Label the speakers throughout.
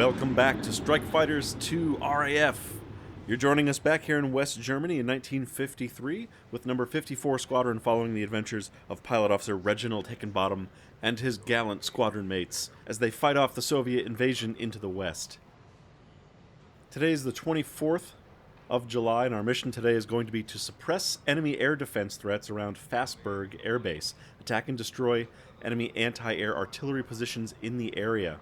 Speaker 1: Welcome back to Strike Fighters 2 RAF. You're joining us back here in West Germany in 1953 with number 54 Squadron following the adventures of Pilot Officer Reginald Hickenbottom and his gallant squadron mates as they fight off the Soviet invasion into the West. Today is the 24th of July, and our mission today is going to be to suppress enemy air defense threats around Fassburg Airbase, attack and destroy enemy anti-air artillery positions in the area.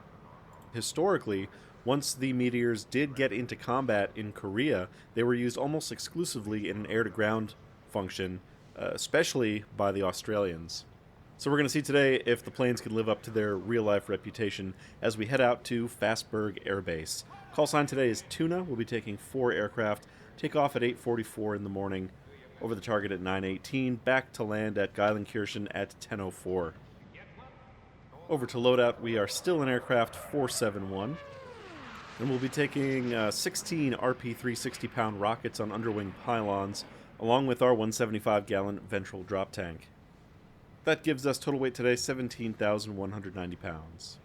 Speaker 1: Historically, once the Meteors did get into combat in Korea, they were used almost exclusively in an air-to-ground function, especially by the Australians. So we're going to see today if the planes can live up to their real-life reputation as we head out to Fassburg Airbase. Call sign today is Tuna. We'll be taking 4 aircraft, take off at 8:44 in the morning, over the target at 9:18, back to land at Geilenkirchen at 10:04. Over to loadout, we are still in aircraft 471, and we'll be taking 16 RP 360-pound rockets on underwing pylons, along with our 175-gallon ventral drop tank. That gives us total weight today 17,190 pounds.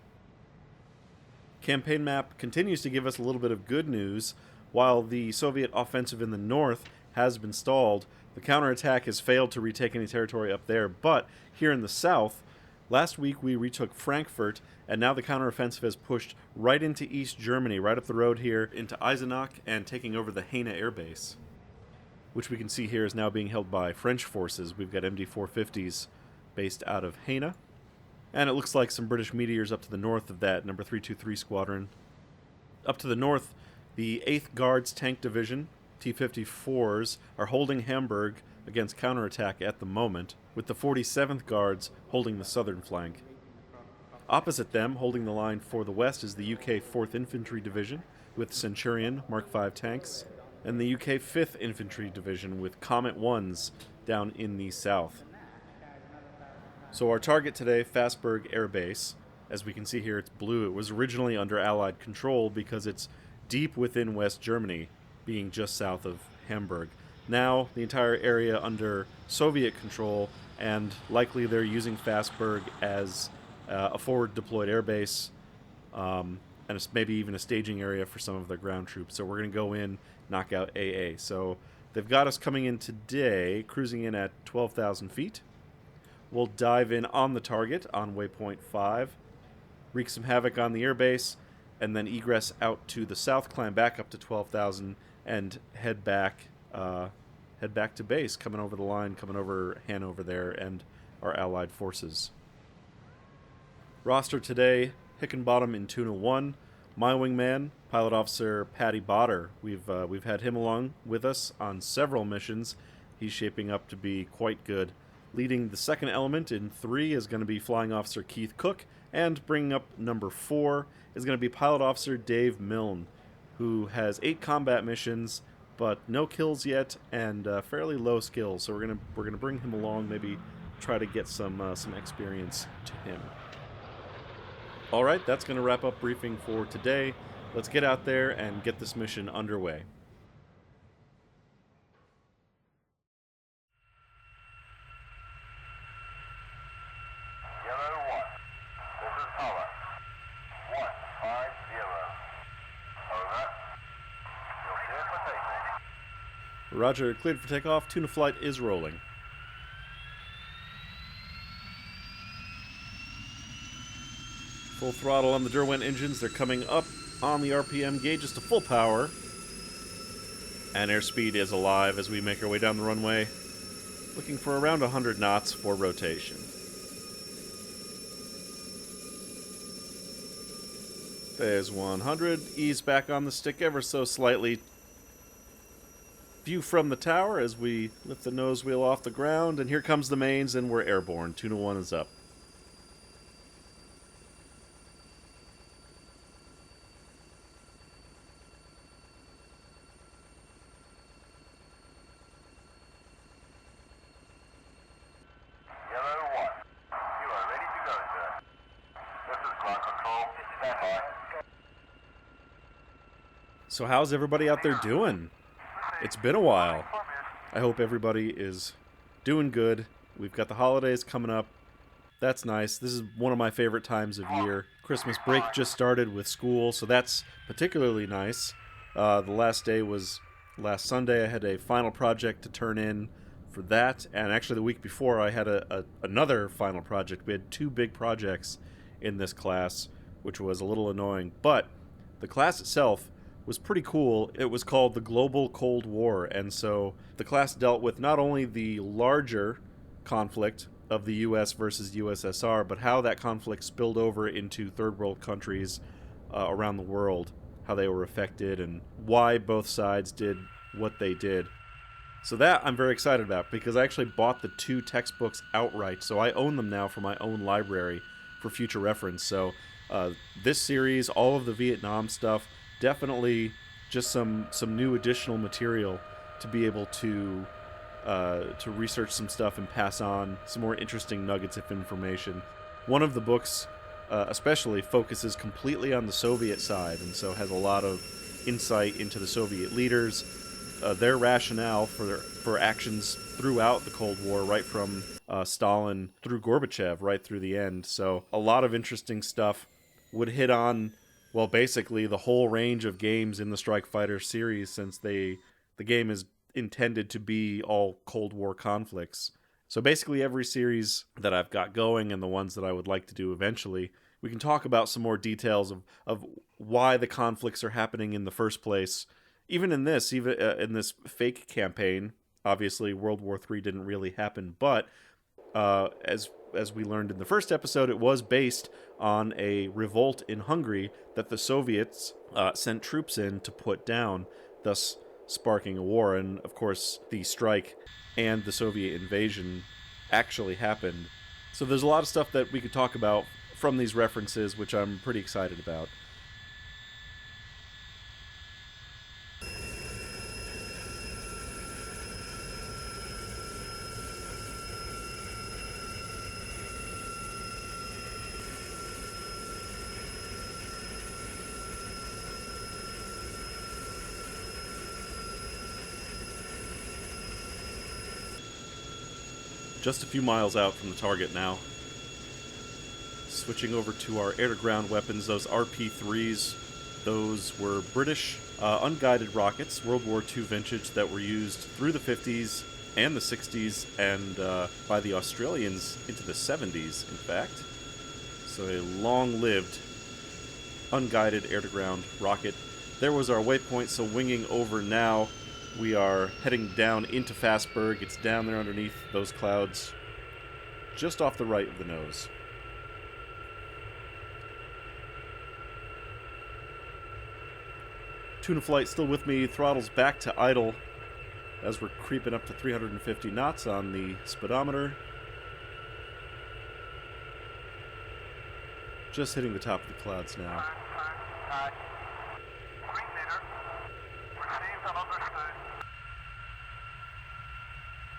Speaker 1: Campaign map continues to give us a little bit of good news. While the Soviet offensive in the north has been stalled, the counterattack has failed to retake any territory up there, but here in the south, last week we retook Frankfurt, and now the counteroffensive has pushed right into East Germany, right up the road here into Eisenach, and taking over the Heine Airbase, which we can see here is now being held by French forces. We've got MD-450s based out of Heine, and it looks like some British Meteors up to the north of that, number 323 Squadron. Up to the north, the 8th Guards Tank Division, T-54s, are holding Hamburg against counterattack at the moment, with the 47th Guards holding the southern flank. Opposite them, holding the line for the west, is the UK 4th Infantry Division with Centurion Mark V tanks, and the UK 5th Infantry Division with Comet 1s down in the south. So our target today, Fassburg Airbase, as we can see here, it's blue. It was originally under Allied control because it's deep within West Germany, being just south of Hamburg. Now, the entire area under Soviet control, and likely they're using Fassburg as a forward-deployed airbase, and it's maybe even a staging area for some of their ground troops. So we're going to go in, knock out AA. So they've got us coming in today, cruising in at 12,000 feet. We'll dive in on the target on waypoint 5, wreak some havoc on the airbase, and then egress out to the south, climb back up to 12,000, and head back to base, coming over the line, coming over Hanover there, and our allied forces. Roster today, Hickenbottom in Tuna 1, my wingman, Pilot Officer Paddy Botter. We've had him along with us on several missions. He's shaping up to be quite good. Leading the second element in 3 is going to be Flying Officer Keith Cook, and bringing up number 4 is going to be Pilot Officer Dave Milne, who has 8 combat missions, but no kills yet, and fairly low skills. So we're gonna bring him along, maybe try to get some experience to him. All right, that's going to wrap up briefing for today. Let's get out there and get this mission underway. Roger, cleared for takeoff. Tuna flight is rolling. Full throttle on the Derwent engines. They're coming up on the RPM gauges to full power. And airspeed is alive as we make our way down the runway, looking for around 100 knots for rotation. There's 100. Ease back on the stick ever so slightly. View from the tower as we lift the nose wheel off the ground, and here comes the mains, and we're airborne. Tuna 1 is up.
Speaker 2: Yellow 1, you are ready to go, sir. This is ground control. Stand by.
Speaker 1: So how's everybody out there doing? It's been a while. I hope everybody is doing good. We've got the holidays coming up. That's nice. This is one of my favorite times of year. Christmas break just started with school, so that's particularly nice. The last day was last Sunday. I had a final project to turn in for that, and actually the week before I had another final project. We had 2 big projects in this class, which was a little annoying, but the class itself was pretty cool. It was called the Global Cold War, and so the class dealt with not only the larger conflict of the US versus USSR, but how that conflict spilled over into third world countries around the world, how they were affected, and why both sides did what they did. So that I'm very excited about, because I actually bought the 2 textbooks outright, so I own them now for my own library for future reference. So this series, all of the Vietnam stuff, definitely just some new additional material to be able to research some stuff and pass on some more interesting nuggets of information. One of the books especially focuses completely on the Soviet side, and so has a lot of insight into the Soviet leaders, their rationale for actions throughout the Cold War, right from Stalin through Gorbachev, right through the end. So a lot of interesting stuff. Would hit on, well, basically the whole range of games in the Strike Fighter series, since the game is intended to be all Cold War conflicts. So basically every series that I've got going, and the ones that I would like to do eventually, we can talk about some more details of why the conflicts are happening in the first place. Even in this fake campaign, obviously World War III didn't really happen, but as we learned in the first episode, it was based on a revolt in Hungary that the Soviets sent troops in to put down, thus sparking a war. And of course the strike and the Soviet invasion actually happened. So there's a lot of stuff that we could talk about from these references, which I'm pretty excited about. Just a few miles out from the target now. Switching over to our air-to-ground weapons, those RP-3s. Those were British unguided rockets, World War II vintage, that were used through the 50s and the 60s, and by the Australians into the 70s, in fact. So a long-lived unguided air-to-ground rocket. There was our waypoint, so winging over now. We are heading down into Fassburg. It's down there underneath those clouds, just off the right of the nose. Tuna flight still with me, throttles back to idle as we're creeping up to 350 knots on the speedometer. Just hitting the top of the clouds now.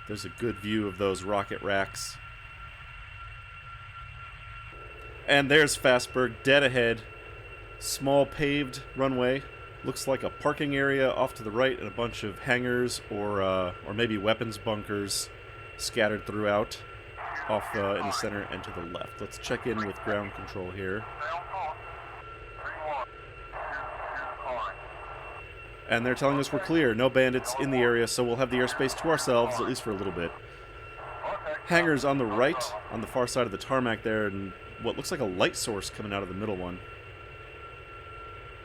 Speaker 1: There's a good view of those rocket racks. And there's Fassburg, dead ahead. Small paved runway. Looks like a parking area off to the right, and a bunch of hangars or maybe weapons bunkers scattered throughout, off in the center and to the left. Let's check in with ground control here. And they're telling us we're clear. No bandits in the area, so we'll have the airspace to ourselves, at least for a little bit. Hangars on the right, on the far side of the tarmac there, and what looks like a light source coming out of the middle one.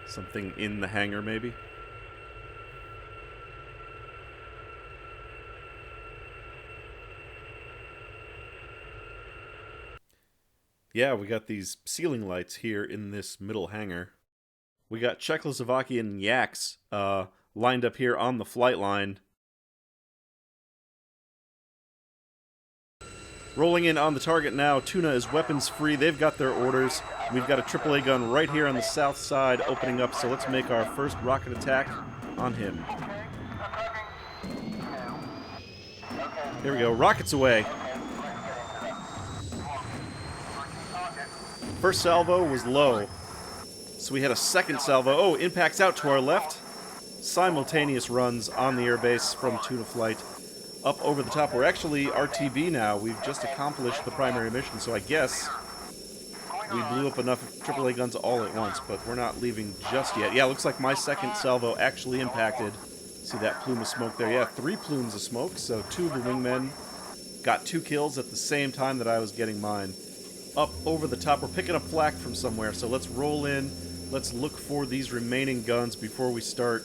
Speaker 1: Something in the hangar, maybe? Yeah, we got these ceiling lights here in this middle hangar. We got Czechoslovakian yaks lined up here on the flight line. Rolling in on the target now. Tuna is weapons free. They've got their orders. We've got a AAA gun right here on the south side opening up, so let's make our first rocket attack on him. Here we go. Rockets away. First salvo was low, so we had a second salvo. Oh, impacts out to our left. Simultaneous runs on the airbase from Tuna flight. up over the top. We're actually RTV now. We've just accomplished the primary mission, so I guess we blew up enough AAA guns all at once, but we're not leaving just yet. Yeah, looks like my second salvo actually impacted. See that plume of smoke there? Yeah, 3 plumes of smoke, so 2 of the wingmen got 2 kills at the same time that I was getting mine. Up over the top, we're picking up flak from somewhere, so let's roll in. Let's look for these remaining guns before we start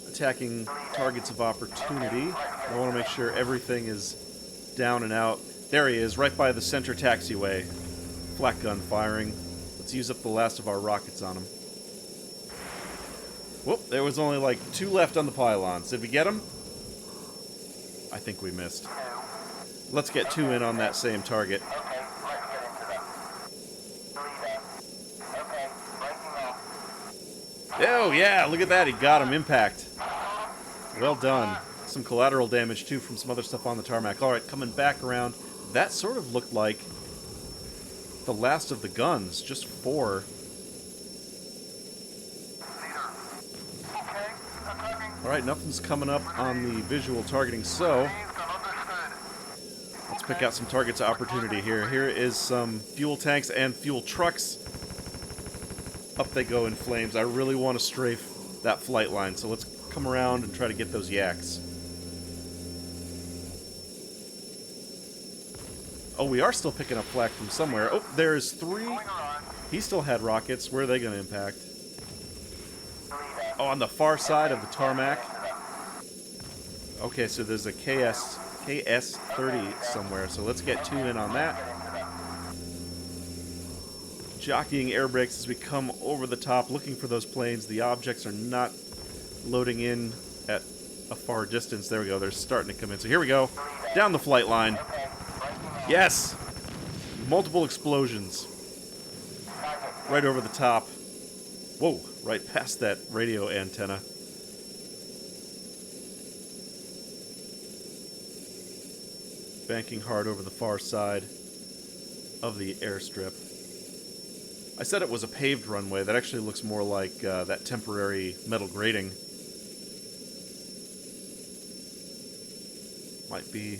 Speaker 1: attacking targets of opportunity. I want to make sure everything is down and out. There he is, right by the center taxiway. Flak gun firing. Let's use up the last of our rockets on him. Whoop, there was only like 2 left on the pylons. Did we get them? I think we missed. Let's get 2 in on that same target. Oh, yeah, look at that. He got him. Impact. Well done. Some collateral damage, too, from some other stuff on the tarmac. All right, coming back around. That sort of looked like the last of the guns. Just 4. All right, nothing's coming up on the visual targeting, so let's pick out some targets of opportunity here. Here is some fuel tanks and fuel trucks. Up they go in flames. I really want to strafe that flight line, so let's come around and try to get those yaks. Oh, we are still picking up flak from somewhere. Oh, there's 3. He still had rockets. Where are they going to impact? Oh, on the far side of the tarmac. Okay, so there's a KS-30 somewhere, so let's get 2 in on that. Jockeying air brakes as we come over the top, looking for those planes. The objects are not loading in at a far distance. There we go. They're starting to come in. So here we go. Down the flight line. Yes! Multiple explosions. Right over the top. Whoa, right past that radio antenna. Banking hard over the far side of the airstrip. I said it was a paved runway. That actually looks more like that temporary metal grating. Might be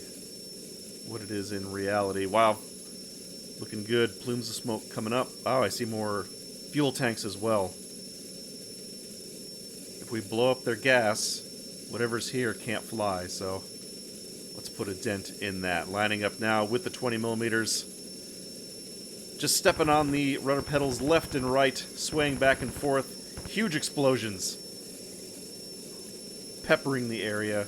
Speaker 1: what it is in reality. Wow. Looking good. Plumes of smoke coming up. Oh, I see more fuel tanks as well. If we blow up their gas, whatever's here can't fly, so let's put a dent in that. Lining up now with the 20 millimeters. Just stepping on the rudder pedals left and right, swaying back and forth. Huge explosions. Peppering the area.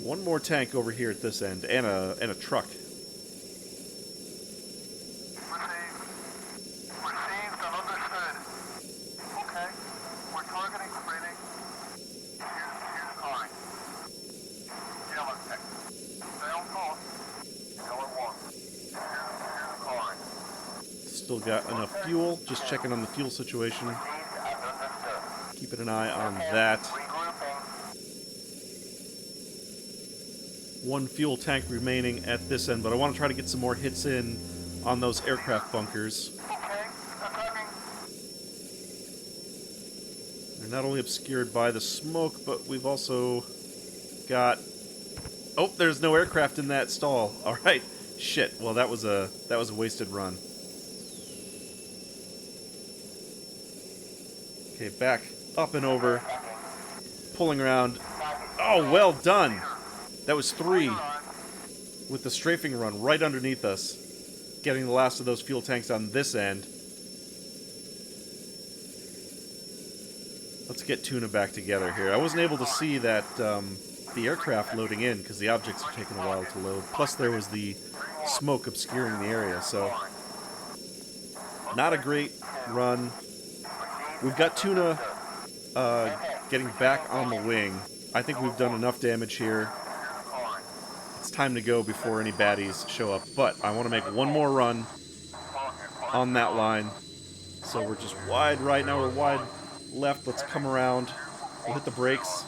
Speaker 1: One more tank over here at this end, and a truck. Still got enough fuel. Just checking on the fuel situation. Keeping an eye on that. 1 fuel tank remaining at this end, but I want to try to get some more hits in on those aircraft bunkers. They're not only obscured by the smoke, but we've also got... Oh, there's no aircraft in that stall. All right. Shit. Well, that was a wasted run. Okay, back up and over. Pulling around. Oh, well done. That was 3 with the strafing run right underneath us. Getting the last of those fuel tanks on this end. Let's get Tuna back together here. I wasn't able to see that the aircraft loading in because the objects are taking a while to load. Plus there was the smoke obscuring the area, so not a great run. We've got Tuna getting back on the wing. I think we've done enough damage here. It's time to go before any baddies show up. But I want to make one more run on that line. So we're just wide right now. We're wide left. Let's come around. We'll hit the brakes.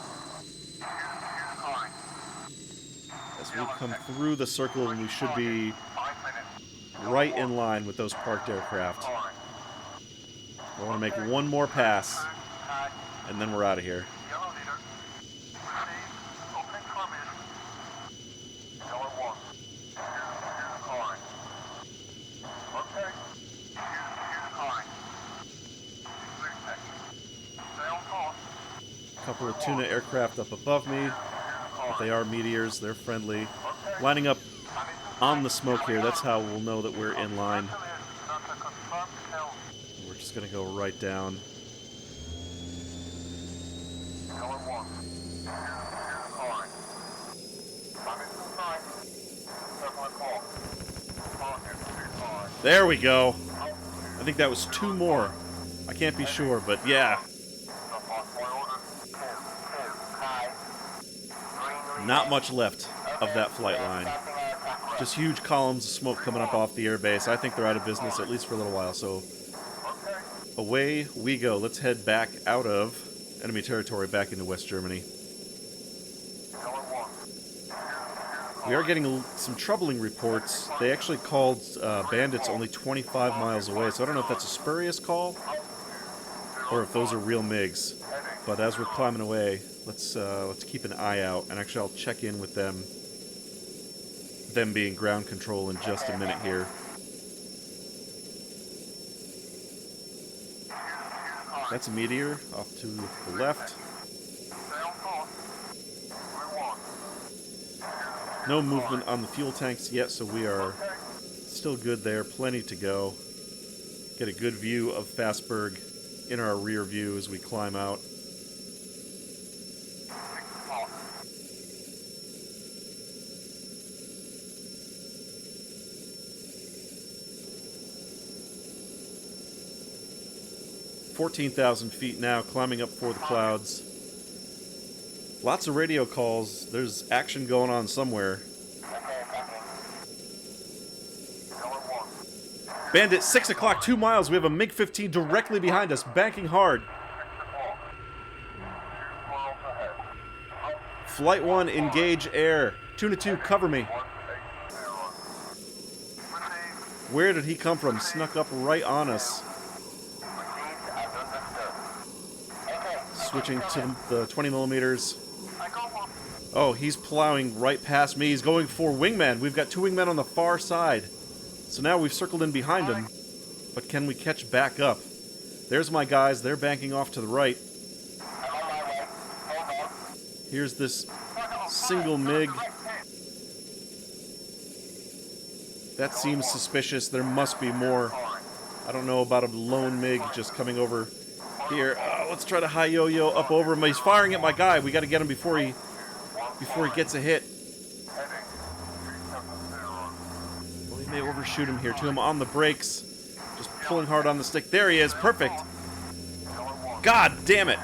Speaker 1: As we come through the circle, and we should be right in line with those parked aircraft. I want to make one more pass, and then we're out of here. couple of tuna aircraft up above me. But they are meteors. They're friendly. Lining up on the smoke here. That's how we'll know that we're in line. We're just going to go right down. There we go. I think that was 2 more. I can't be sure, but yeah. Not much left of that flight line. Just huge columns of smoke coming up off the airbase. I think they're out of business, at least for a little while, so away we go. Let's head back out of enemy territory, back into West Germany. We are getting some troubling reports. They actually called bandits only 25 miles away, so I don't know if that's a spurious call or if those are real MiGs. But as we're climbing away, let's keep an eye out, and actually I'll check in with them being ground control in just a minute here. That's a meteor off to the left. No movement on the fuel tanks yet, so we are still good there. Plenty to go. Get a good view of Fassburg in our rear view as we climb out. "14,000 feet now, climbing up for the clouds. Lots of radio calls. There's action going on somewhere. Bandit, 6 o'clock, 2 miles. We have a MiG-15 directly behind us, banking hard. Flight 1, engage air. Tuna 2, cover me. Where did he come from? Snuck up right on us. Switching to the 20 millimeters. Oh, he's plowing right past me. He's going for wingman. We've got 2 wingmen on the far side. So now we've circled in behind him. But can we catch back up? There's my guys. They're banking off to the right. Here's this single MiG. That seems suspicious. There must be more. I don't know about a lone MiG just coming over here. Let's try to high yo-yo up over him. He's firing at my guy. We got to get him before he gets a hit. Well, he may overshoot him here too. I'm on the brakes. Just pulling hard on the stick. There he is. Perfect. God damn it.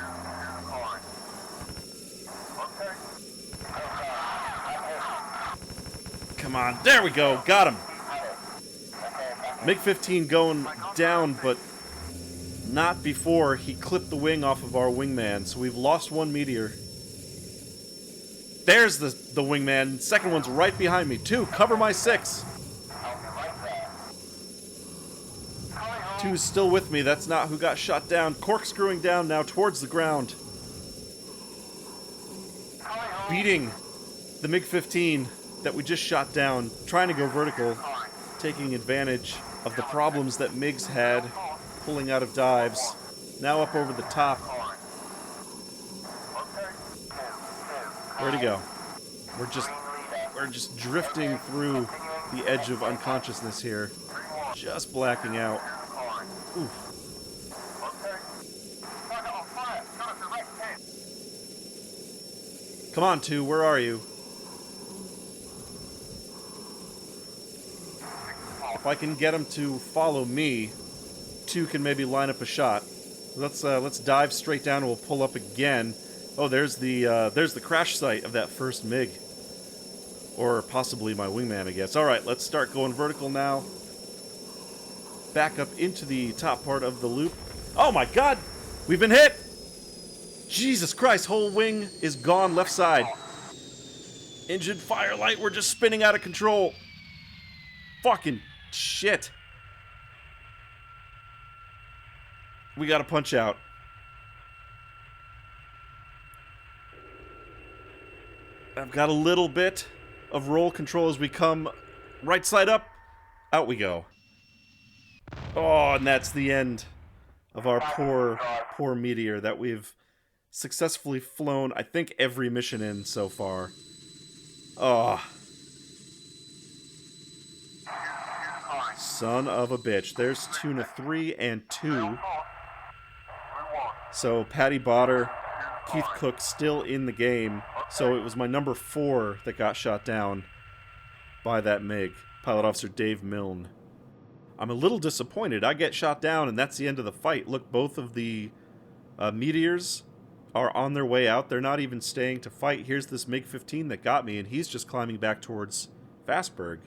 Speaker 1: Come on. There we go. Got him. MiG-15 going down, but not before he clipped the wing off of our wingman. So we've lost 1 meteor. There's the wingman. Second one's right behind me. 2, cover my 6. 2's still with me. That's not who got shot down. Corkscrewing down now towards the ground. Beating the MiG-15 that we just shot down. Trying to go vertical. Taking advantage of the problems that MiGs had. Pulling out of dives. Now up over the top. Where'd he go? We're just drifting through the edge of unconsciousness here. Just blacking out. Oof. Come on, 2, where are you? If I can get him to follow me, 2 can maybe line up a shot. Let's dive straight down and we'll pull up again. Oh, there's the crash site of that first MiG. Or possibly my wingman, I guess. Alright, let's start going vertical now. Back up into the top part of the loop. Oh my god! We've been hit! Jesus Christ, whole wing is gone left side. Engine firelight, we're just spinning out of control. Fucking shit. We gotta punch out. I've got a little bit of roll control as we come right side up. Out we go. Oh, and that's the end of our poor meteor that we've successfully flown, I think, every mission in so far. Oh. Son of a bitch. There's Tuna 3 and 2. So Patty Botter, Keith Cook still in the game. So it was my number 4 that got shot down by that MiG, Pilot Officer Dave Milne. I'm a little disappointed. I get shot down and that's the end of the fight. Look, both of the Meteors are on their way out. They're not even staying to fight. Here's this MiG-15 that got me, and he's just climbing back towards Fassburg.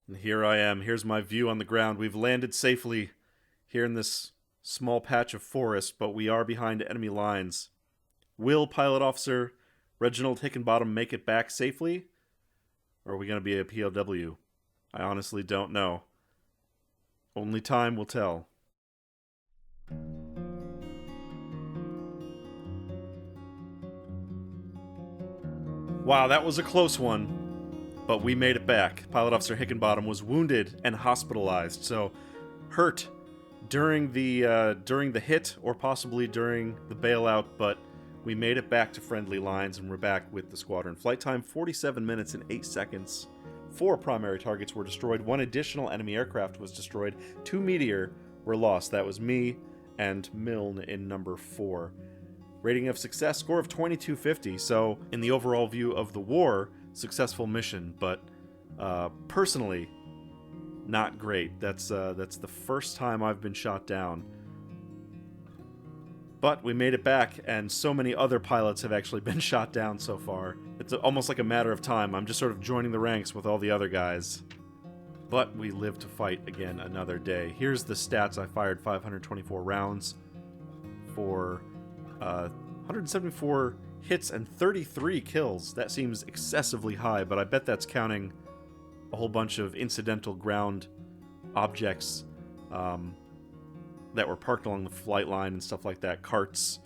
Speaker 1: And here I am. Here's my view on the ground. We've landed safely here in this small patch of forest, but we are behind enemy lines. Will Pilot Officer Reginald Hickenbottom make it back safely? Or are we going to be a POW? I honestly don't know. Only time will tell. Wow, that was a close one. But we made it back. Pilot Officer Hickenbottom was wounded and hospitalized, so hurt during the hit or possibly during the bailout, but we made it back to friendly lines and we're back with the squadron. Flight time 47 minutes and 8 seconds. 4 primary targets were destroyed. 1 additional enemy aircraft was destroyed. 2 Meteor were lost. That was me and Milne in number 4. Rating of success, score of 2250. So in the overall view of the war, successful mission, but personally, not great. That's the first time I've been shot down. But we made it back, and so many other pilots have actually been shot down so far. It's almost like a matter of time. I'm just sort of joining the ranks with all the other guys. But we live to fight again another day. Here's the stats. I fired 524 rounds for 174 hits and 33 kills. That seems excessively high, but I bet that's counting a whole bunch of incidental ground objects that were parked along the flight line and stuff like that. Carts,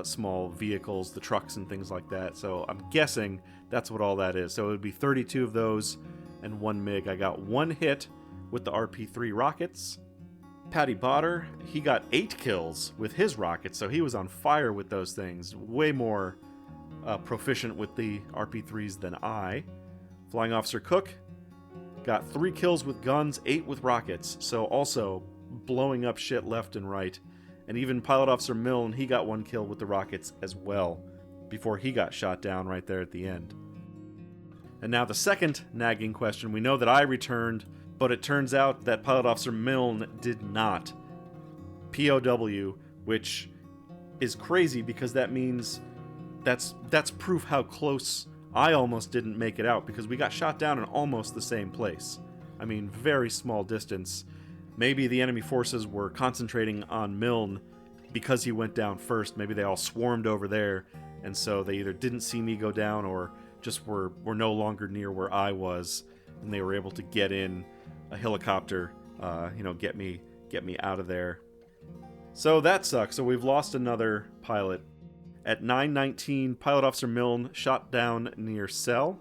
Speaker 1: small vehicles, the trucks and things like that. So I'm guessing that's what all that is. So it would be 32 of those and 1 MiG. I got 1 hit with the RP-3 rockets. Patty Botter, he got 8 kills with his rockets, so he was on fire with those things. Way more proficient with the RP-3s than I. Flying Officer Cook got 3 kills with guns, 8 with rockets, so also blowing up shit left and right. And even Pilot Officer Milne, he got 1 kill with the rockets as well, before he got shot down right there at the end. And now the second nagging question. We know that I returned, but it turns out that Pilot Officer Milne did not. POW, which is crazy because that means that's proof how close I almost didn't make it out, because we got shot down in almost the same place. I mean, very small distance. Maybe the enemy forces were concentrating on Milne because he went down first. Maybe they all swarmed over there, and so they either didn't see me go down or just were no longer near where I was, and they were able to get in a helicopter, get me out of there. So that sucks. So we've lost another pilot. At 9:19, Pilot Officer Milne shot down near Cell.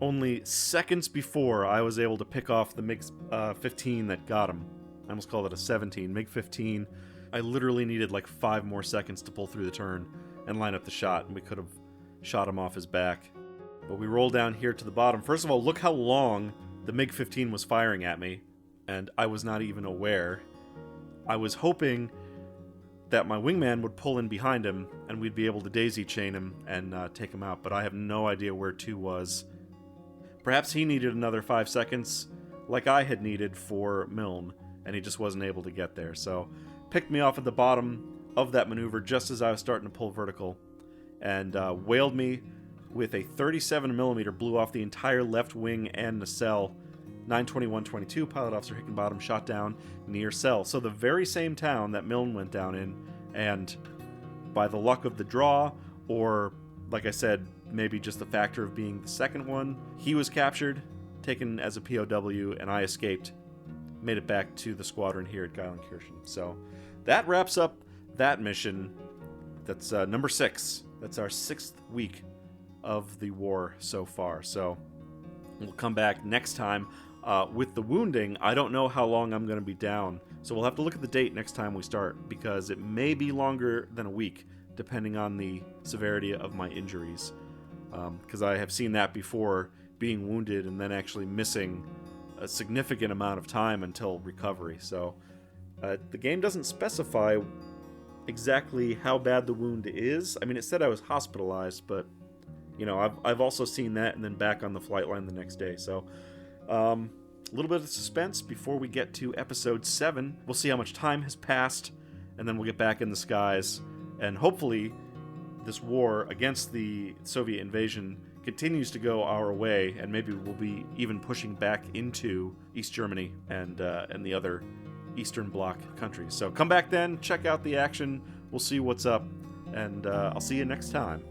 Speaker 1: Only seconds before I was able to pick off the MiG-15 that got him. I almost called it a 17. MiG-15. I literally needed like 5 more seconds to pull through the turn and line up the shot, and we could have shot him off his back. But we roll down here to the bottom. First of all, look how long the MiG-15 was firing at me, and I was not even aware. I was hoping that my wingman would pull in behind him, and we'd be able to daisy chain him and take him out, but I have no idea where 2 was. Perhaps he needed another 5 seconds, like I had needed for Milne, and he just wasn't able to get there. So, picked me off at the bottom of that maneuver just as I was starting to pull vertical, and whaled me with a 37mm, blew off the entire left wing and nacelle. 9:21:22, Pilot Officer Hickenbottom shot down near Cell. So the very same town that Milne went down in, and by the luck of the draw, or like I said, maybe just the factor of being the second one, he was captured, taken as a POW, and I escaped. Made it back to the squadron here at Geilenkirchen. So that wraps up that mission. That's number 6. That's our 6th week of the war so far. So we'll come back next time. With the wounding, I don't know how long I'm going to be down, so we'll have to look at the date next time we start, because it may be longer than a week, depending on the severity of my injuries. Because I have seen that before, being wounded and then actually missing a significant amount of time until recovery. So the game doesn't specify exactly how bad the wound is. I mean, it said I was hospitalized, but I've also seen that and then back on the flight line the next day. So a little bit of suspense before we get to episode 7. We'll see how much time has passed, and then we'll get back in the skies, and hopefully this war against the Soviet invasion continues to go our way, and maybe we'll be even pushing back into East Germany and the other Eastern Bloc countries. So come back then, check out the action, we'll see what's up, and I'll see you next time.